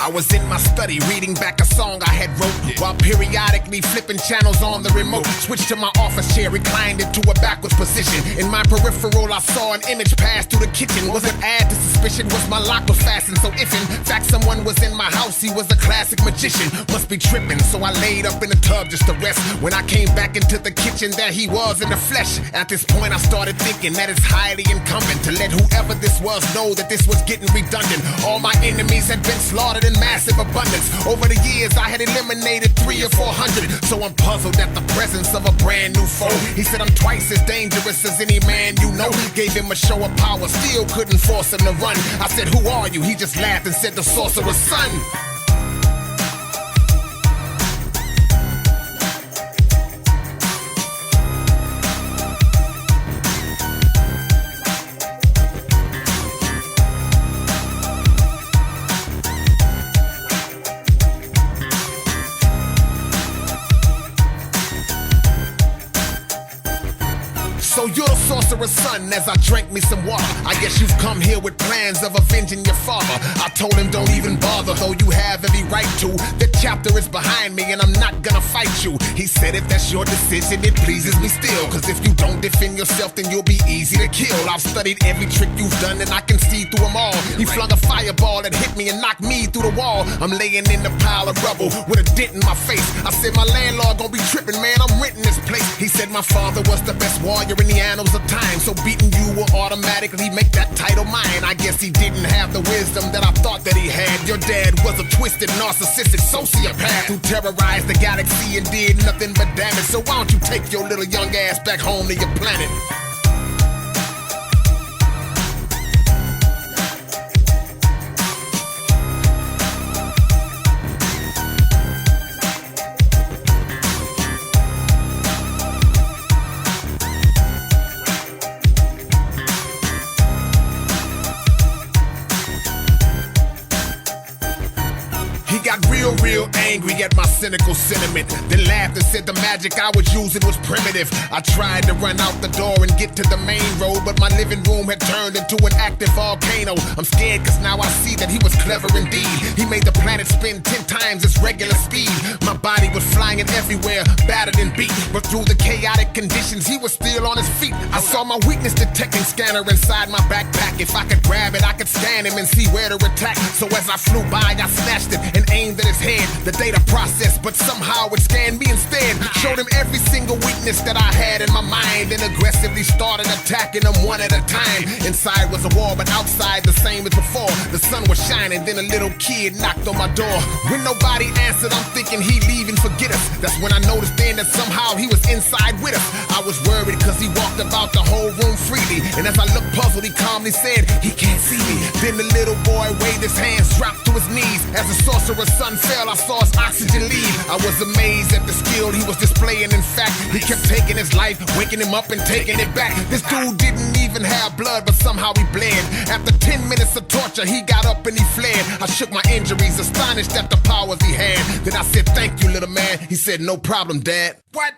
I was in my study reading back a song I had wrote, while periodically flipping channels on the remote. Switched to my office chair, reclined into a backwards position. In my peripheral I saw an image pass through the kitchen. Was it add to suspicion? Was my lock was fastened? So if in fact someone was in my house, he was a classic magician. Must be tripping, so I laid up in the tub just to rest. When I came back into the kitchen, there he was in the flesh. At this point I started thinking that it's highly incumbent to let whoever this was know that this was getting redundant. All my enemies had been slaughtered in massive abundance. Over the years I had eliminated 300 or 400, so I'm puzzled at the presence of a brand new foe. He said I'm twice as dangerous as any man you know. Gave him a show of power, still couldn't force him to run. I said, who are you? He just laughed and said, the sorcerer's son. So you're the sorcerer's son. As I drank me some water, I guess you've come here with plans of avenging your father. I told him don't even bother, though you have every right to. The chapter is behind me and I'm not gonna fight you. He said if that's your decision, it pleases me still, cause if you don't defend yourself, then you'll be easy to kill. I've studied every trick you've done and I can see through them all. He flung a fireball that hit me and knocked me through the wall. I'm laying in the pile of rubble with a dent in my face. I said my landlord gonna be tripping, man, I'm renting this place. He said my father was the best warrior in the annals of time, so beating you will automatically make that title mine. I guess he didn't have the wisdom that I thought that he had. Your dad was a twisted, narcissistic sociopath who terrorized the galaxy and did nothing but damage. So why don't you take your little young ass back home to your planet? He got real angry at my cynical sentiment, then laughed and said the magic I was using was primitive. I tried to run out the door and get to the main road, but my living room had turned into an active volcano. I'm scared cause now I see that he was clever indeed. He made the planet spin 10 times its regular speed. My body was flying everywhere, battered and beat, but through the chaotic conditions he was still on his feet. I saw my weakness detecting scanner inside my backpack. If I could grab it, I could scan him and see where to attack. So as I flew by, I snatched it and aimed at his head. The data processed, but somehow it scanned me instead. Showed him every single weakness that I had in my mind, and aggressively started attacking them one at a time. Inside was a wall, but outside the same as before. The sun was shining, then a little kid knocked on my door. When nobody answered, I'm thinking he'd leave and forget us. That's when I noticed then that somehow he was inside with us. I was worried cause he walked about the whole room freely, and as I looked puzzled, he calmly said, he can't see me. Then the little boy waved his hands, dropped to his knees. As the sorcerer's son fell, I saw his oxygen leave. I was amazed at the skill he was displaying. In fact, he kept taking his life, waking him up and taking it back. This dude didn't even have blood, but somehow he bled. After 10 minutes of torture, he got up and he fled. I shook my injuries, astonished at the powers he had. Then I said, thank you, little man. He said, no problem, Dad. What?